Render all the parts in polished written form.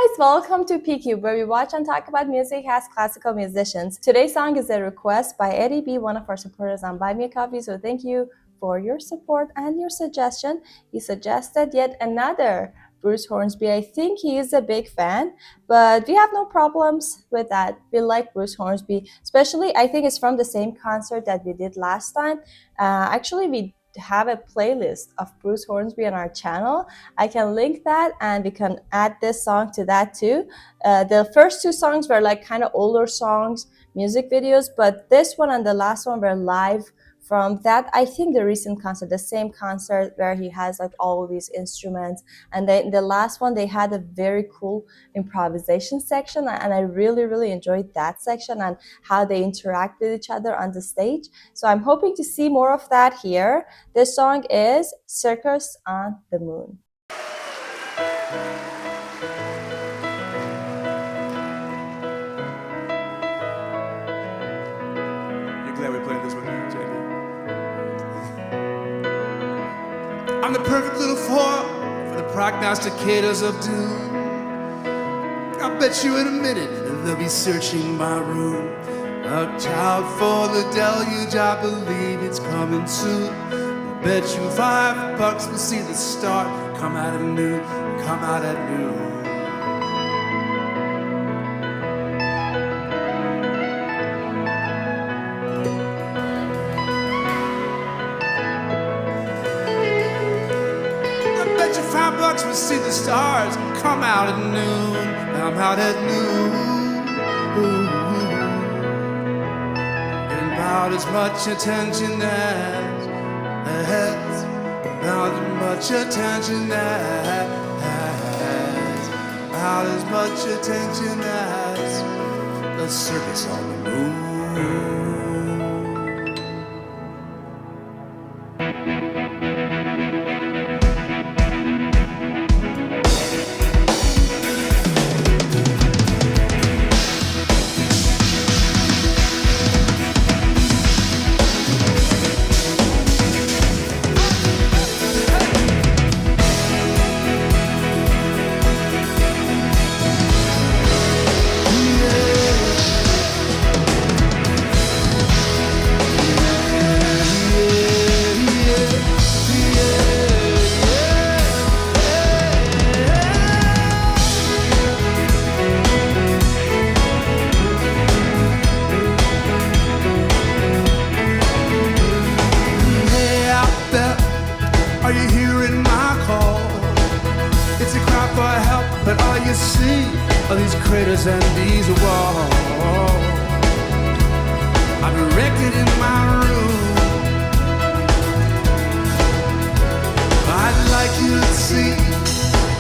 guys, welcome to PQ, where we watch and talk about music as classical musicians. Today's song is a request by Eddie B, one of our supporters on Buy Me a Coffee, so thank you for your support and your suggestion. He suggested yet another Bruce Hornsby. I think he is a big fan, but we have no problems with that. We like Bruce Hornsby, especially I think it's from the same concert that we did last time. Actually, we have a playlist of Bruce Hornsby on our channel. I can link that and we can add this song to that too. The first two songs were like kind of older songs, music videos, but this one and the last one were live from that, I think the recent concert, the same concert where he has like all these instruments. And then the last one, they had a very cool improvisation section, and I really enjoyed that section and how they interact with each other on the stage. So I'm hoping to see more of that here. This song is Circus on the Moon. You're glad we're playing this one now, JB? I'm the perfect little foil for the prognosticators of doom. I bet you in a minute they'll be searching my room. Looked out for the deluge, I believe it's coming soon. I bet you $5 will see the start come out at noon, come out at noon. $5 will see the stars come out at noon. I'm out at noon. Getting about as much attention as about as much attention as a circus on the moon. Are you hearing my call? It's a cry for help, but all you see are these craters and these walls. I've erected in my room. I'd like you to see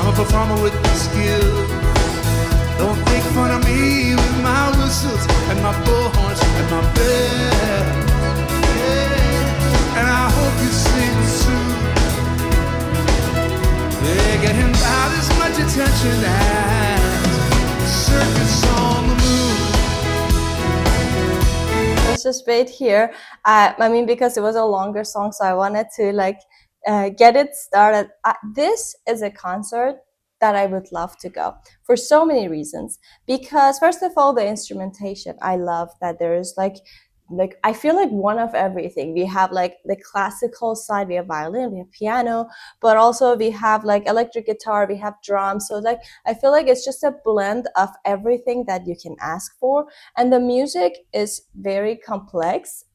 I'm a performer with skill. Don't make fun of me with my whistles and my bullhorns and my bells. Yeah. And I hope you see it soon. They're getting about as much attention as Circus on the Moon. Let's just wait here. I mean, because it was a longer song, so I wanted to like get it started. This is a concert that I would love to go for so many reasons. Because first of all, the instrumentation. I love that there is like I feel like one of everything. We have like the classical side, we have violin, we have piano, but also we have like electric guitar, we have drums. So like I feel like it's just a blend of everything that you can ask for. And the music is very complex.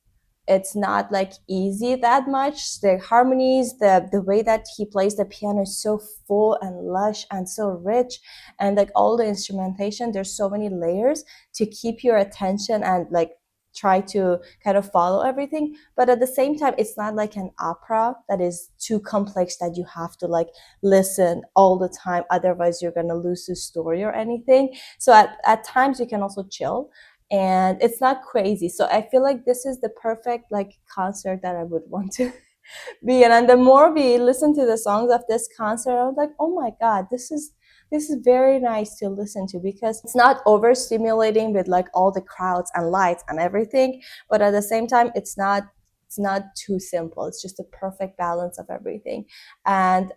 It's not like easy that much. The harmonies, the way that he plays the piano is so full and lush and so rich, and like all the instrumentation, there's so many layers to keep your attention and like try to kind of follow everything. But at the same time, it's not like an opera that is too complex that you have to like listen all the time, otherwise you're gonna lose the story or anything. So at times you can also chill, and it's not crazy. So I feel like this is the perfect like concert that I would want to be in. And the more we listen to the songs of this concert, I was like, oh my god, this is very nice to listen to, because it's not overstimulating with like all the crowds and lights and everything, but at the same time it's not It's not too simple. It's just a perfect balance of everything. And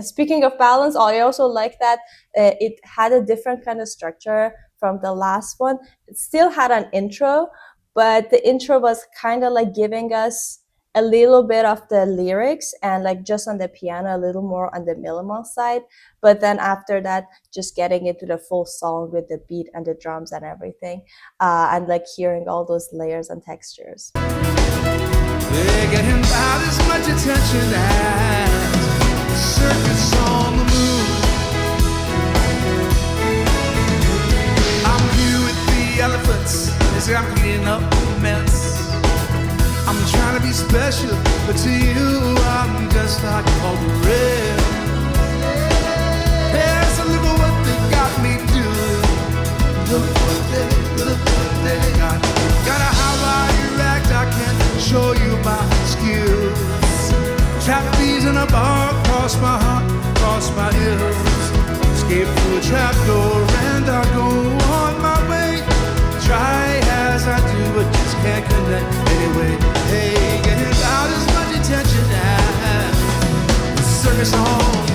speaking of balance, I also like that it had a different kind of structure from the last one. It still had an intro, but the intro was kind of like giving us a little bit of the lyrics and like just on the piano, a little more on the minimal side. But then after that, just getting into the full song with the beat and the drums and everything, and like hearing all those layers and textures. They're getting about as much attention as the circus on the moon. I'm here with the elephants. They say I'm cleaning up a mess. I'm trying to be special, but to you I'm just like all the rest. Yes, look at what they got me doing. Look what they got a how I react. I can't show you my skills. Trapeze in a bar, cross my heart, cross my hills. Escape through a trapdoor and I go on my way. Try as I do, but just can't connect anyway. Hey, getting about as much attention as the circus on the moon.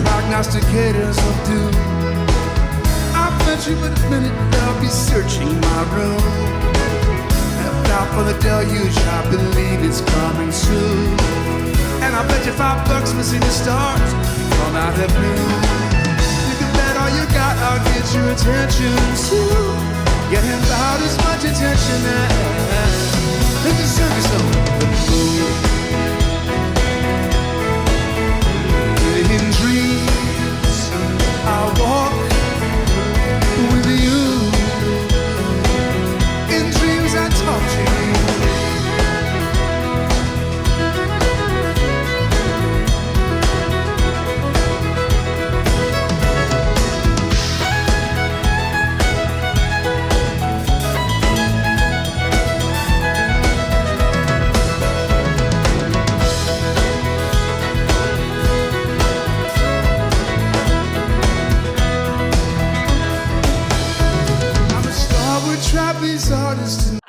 Prognosticators of doom. I bet you in a minute they'll be searching my room. Left out for the deluge, I believe it's coming soon. And I bet you $5 for seeing the stars come out at noon. You can bet all you got, I'll get your attention too. Getting about as much attention as the circus on the moon. In dreams I walk with you. In dreams I talk to you.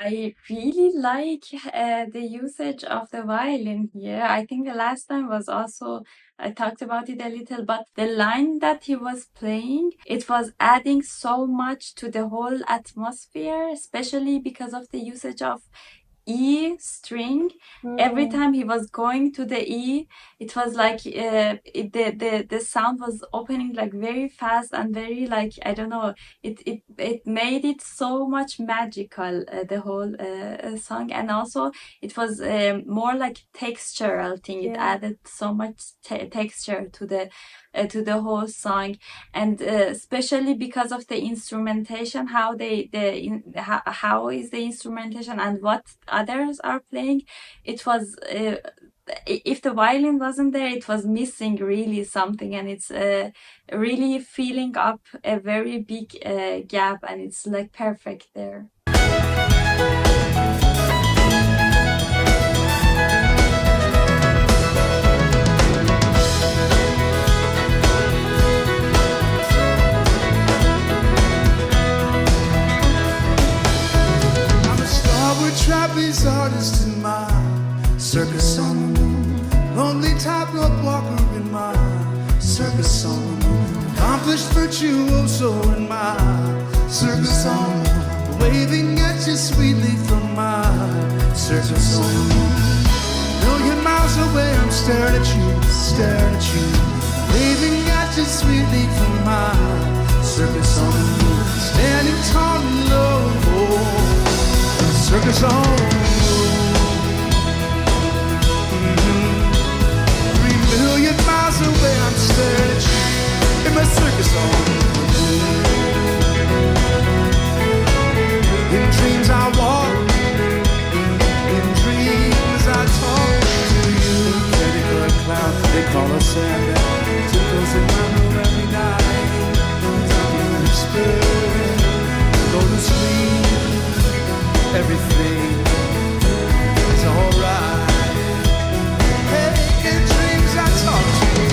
I really like the usage of the violin here. I think the last time was also, I talked about it a little, but the line that he was playing, it was adding so much to the whole atmosphere, especially because of the usage of E string. Every time he was going to the E, it was like the sound was opening like very fast and very like, I don't know, it made it so much magical, the whole song. And also it was more like textural thing. It added so much texture to the whole song, and especially because of the instrumentation, how how is the instrumentation and what others are playing. It was if the violin wasn't there, it was missing really something, and it's really filling up a very big gap, and it's like perfect there. Trapeze artist in my circus on the moon. Lonely tightrope walker in my circus on the moon. Accomplished virtuoso in my circus on the moon. Waving at you sweetly from my circus on the moon. Million miles away, I'm staring at you. Waving at you sweetly from my circus on the moon. Standing tall and low. Circus on the moon. 3 million miles away, I'm staring at you in my circus on the moon. In dreams I walk, in dreams I talk to you. everything is alright. Hey, in dreams I talk to you.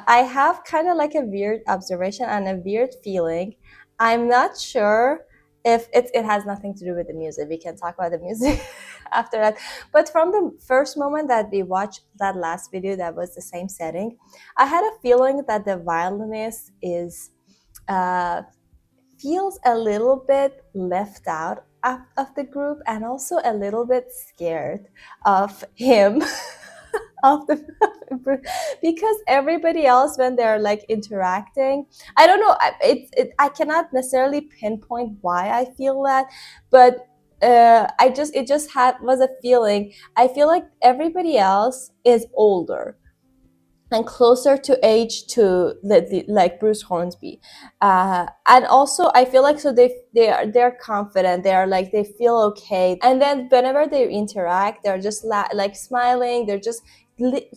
I have kind of like a weird observation and a weird feeling. I'm not sure if it has nothing to do with the music. We can talk about the music after that. But from the first moment that we watched that last video that was the same setting, I had a feeling that the violinist is feels a little bit left out of the group and also a little bit scared of him. Of the because everybody else when they're like interacting, I don't know, I cannot necessarily pinpoint why I feel that, but it just was a feeling. I feel like everybody else is older and closer to age to like Bruce Hornsby, and also I feel like so they're confident, they're like they feel okay, and then whenever they interact, they're just like smiling, they're just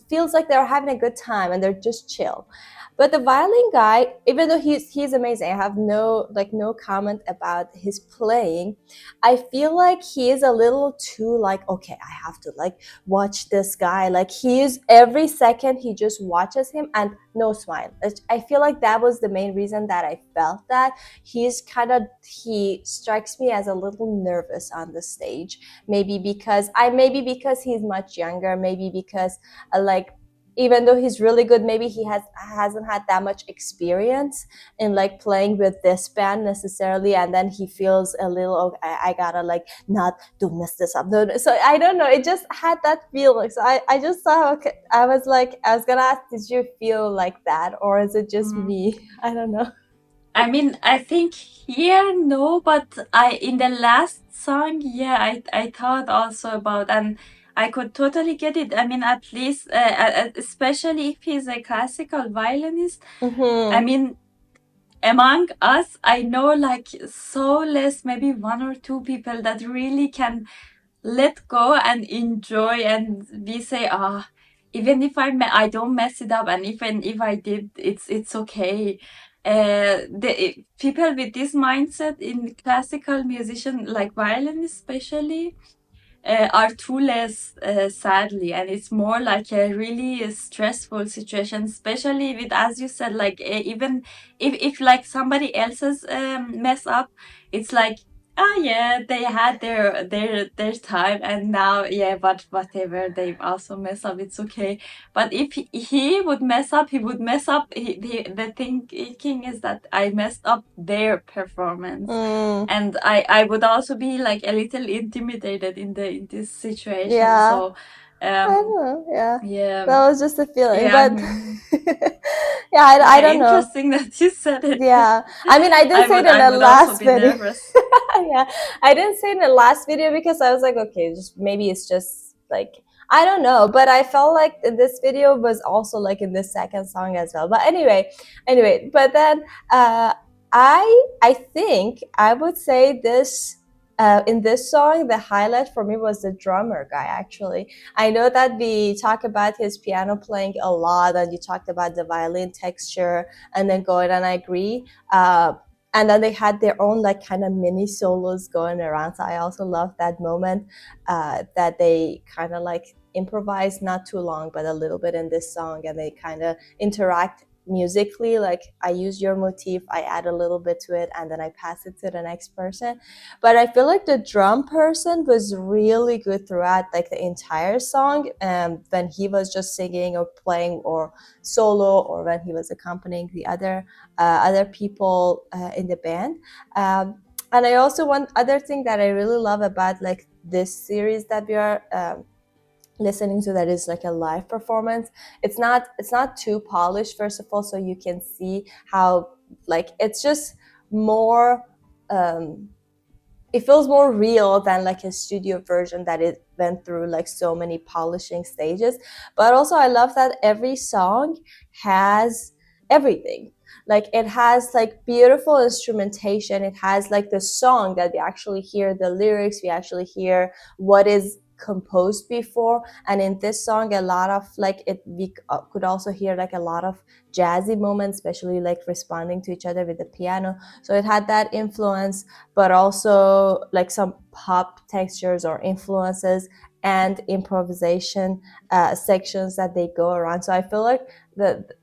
feels like they're having a good time and they're just chill. But the violin guy, even though he's amazing, I have no comment about his playing. I feel like he is a little too like, okay, I have to like watch this guy, like he is every second he just watches him and no smile. I feel like that was the main reason that I felt that he strikes me as a little nervous on the stage. Maybe because he's much younger, maybe because like even though he's really good, maybe he hasn't had that much experience in like playing with this band necessarily, and then he feels a little, okay, I gotta like not to mess this up. So I don't know, it just had that feeling. So I just thought, okay, I was gonna ask, did you feel like that, or is it just me? I don't know. I mean, I think here no, but in the last song, yeah, I thought also about, and I could totally get it. I mean, at least, especially if he's a classical violinist. I mean, among us, I know like so less, maybe one or two people that really can let go and enjoy, and we say, even if I don't mess it up, and even if I did, it's okay. The people with this mindset in classical musician, like violin especially, are too less, sadly, and it's more like a really stressful situation, especially with, as you said, like even if like somebody else's mess up, it's like, oh yeah, they had their time, and now, yeah, but whatever, they also mess up, it's okay. But if he would mess up, he would mess up. The thinking is that I messed up their performance, and I would also be like a little intimidated in this situation. Yeah. So I don't know. Yeah. yeah, That was just a feeling, yeah. but yeah, I don't know. Interesting that you said it. Yeah, I mean, I didn't say it in I the would also last be video. nervous. Yeah, I didn't say it in the last video because I was like, okay, just maybe it's just like, I don't know, but I felt like this video was also like in the second song as well. But anyway, but then I think I would say this in this song, the highlight for me was the drummer guy, actually. I know that we talk about his piano playing a lot, and you talked about the violin texture, and then going, and I agree. And then they had their own like kind of mini solos going around. So I also love that moment that they kind of like improvise, not too long, but a little bit in this song, and they kind of interact musically. Like I use your motif, I add a little bit to it, and then I pass it to the next person. But I feel like the drum person was really good throughout like the entire song, when he was just singing or playing or solo, or when he was accompanying the other people in the band. And I also, one other thing that I really love about like this series that we are listening to, that is like a live performance. It's not too polished, first of all, so you can see how like it's just more it feels more real than like a studio version that it went through like so many polishing stages. But also I love that every song has everything. Like it has like beautiful instrumentation, it has like the song that we actually hear the lyrics, we actually hear what is composed before. And in this song, a lot of like it, we could also hear like a lot of jazzy moments, especially like responding to each other with the piano. So it had that influence, but also like some pop textures or influences and improvisation sections that they go around. So I feel like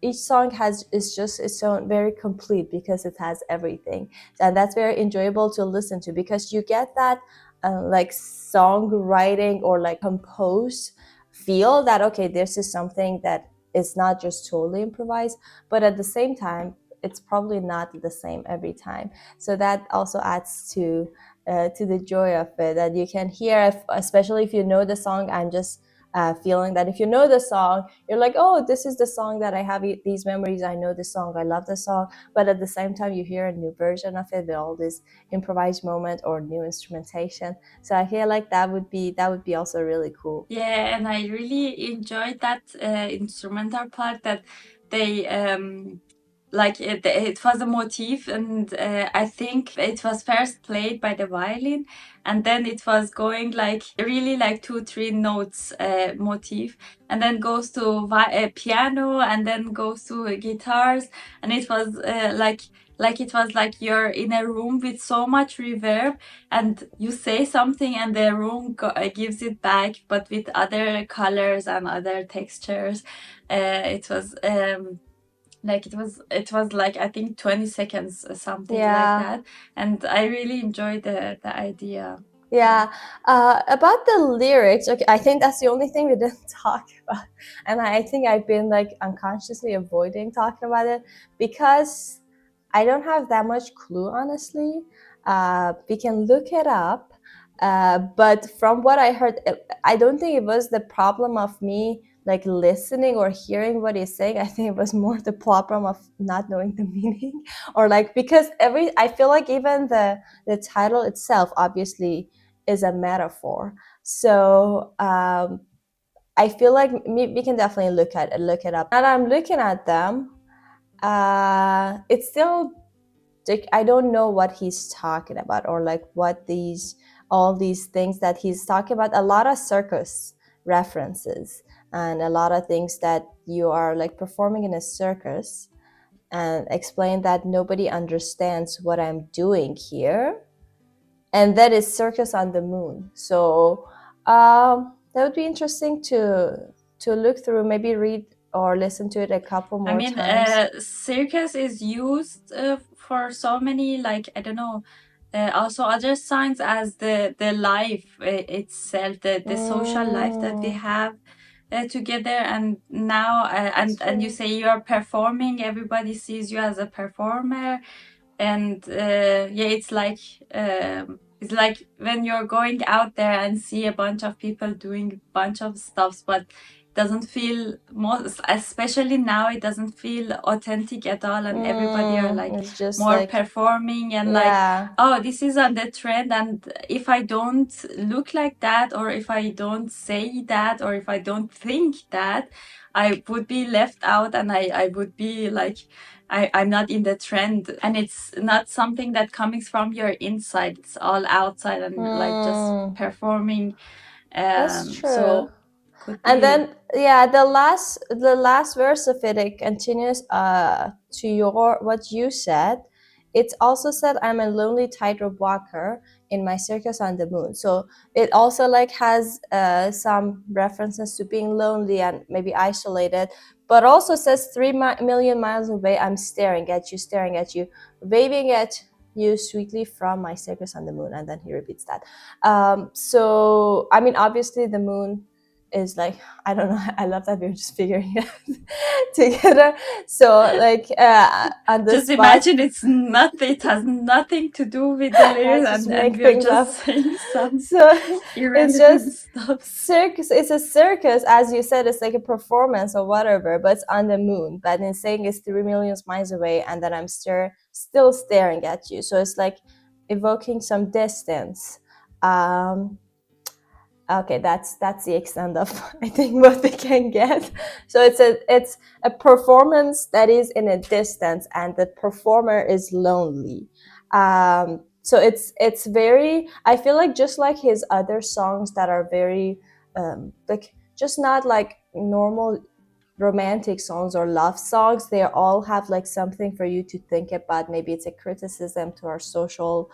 each song is just its own, very complete, because it has everything, and that's very enjoyable to listen to, because you get that like songwriting or like composed feel that, okay, this is something that is not just totally improvised, but at the same time it's probably not the same every time. So that also adds to the joy of it, that you can hear, especially if you know the song. I'm just feeling that if you know the song, you're like, oh, this is the song that I have these memories, I know the song, I love the song. But at the same time, you hear a new version of it with all this improvised moment or new instrumentation. So I feel like that would be also really cool. Yeah, and I really enjoyed that instrumental part that they like it was a motif, and I think it was first played by the violin, and then it was going like really like 2-3 notes motif, and then goes to piano, and then goes to guitars, and it was like it was like you're in a room with so much reverb, and you say something and the room gives it back, but with other colors and other textures. It was like it was like I think 20 seconds something like that, and I really enjoyed the idea. Yeah. About the lyrics, okay, I think that's the only thing we didn't talk about, and I think I've been like unconsciously avoiding talking about it because I don't have that much clue, honestly. We can look it up, but from what I heard, I don't think it was the problem of me like listening or hearing what he's saying. I think it was more the problem of not knowing the meaning, or like, because I feel like even the title itself obviously is a metaphor. So I feel like we can definitely look it up. And I'm looking at them. It's still like I don't know what he's talking about, or like what all these things that he's talking about. A lot of circus references, and a lot of things that you are like performing in a circus, and explain that nobody understands what I'm doing here, and that is Circus on the Moon. So that would be interesting to look through, maybe read or listen to it a couple more times. Circus is used for so many, like I don't know, also other signs as the life itself, the social life that we have together. And now and you say you are performing, everybody sees you as a performer, and yeah, it's like when you're going out there and see a bunch of people doing a bunch of stuffs, but it doesn't feel most, especially now, it doesn't feel authentic at all, and everybody are like It's just more like, performing, and like, yeah. oh, this is on the trend, and if I don't look like that, or if I don't say that, or if I don't think that, I would be left out, and I would be like I'm not in the trend, and it's not something that comes from your inside. It's all outside and like just performing. That's true. So could be. And then yeah, the last verse of it, it continues to your what you said. It's also said, I'm a lonely tightrope walker in my circus on the moon. So it also like has some references to being lonely and maybe isolated, but also says 3 million miles away, I'm staring at you, waving at you sweetly from my circus on the moon. And then he repeats that. So I mean, obviously the moon is like, I don't know, I love that we're just figuring it out together. So like on the just spot, imagine it has nothing to do with the lyrics, and we're just saying some so it's irrelevant just stuff. circus. It's a circus, as you said. It's like a performance or whatever, but it's on the moon. But in saying it's 3 million miles away, and then I'm still staring at you. So it's like evoking some distance. Okay, that's the extent of I think what they can get. So it's a performance that is in a distance, and the performer is lonely. So it's very, I feel like, just like his other songs that are very like just not like normal romantic songs or love songs. They all have like something for you to think about. Maybe it's a criticism to our social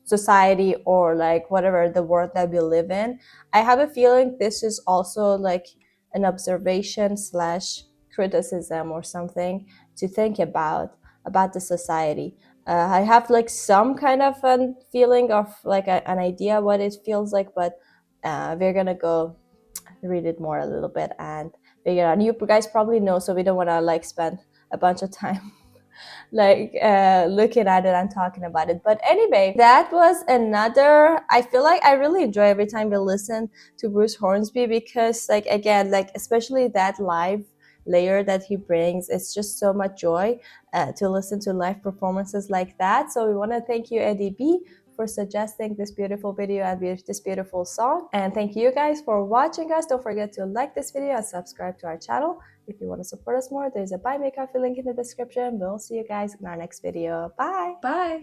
society, or like whatever, the world that we live in. I have a feeling this is also like an observation slash criticism or something to think about the society. I have like some kind of a feeling of like an idea what it feels like, but we're gonna go read it more a little bit and figure out. You guys probably know, so we don't want to like spend a bunch of time like looking at it and talking about it. But anyway, that was another, I feel like I really enjoy every time we listen to Bruce Hornsby, because like again, like especially that live layer that he brings, it's just so much joy to listen to live performances like that. So we want to thank you, Eddie B, for suggesting this beautiful video and this beautiful song. And thank you guys for watching us. Don't forget to like this video and subscribe to our channel. If you want to support us more, there's a Buy Me a Coffee link in the description. We'll see you guys in our next video. Bye! Bye!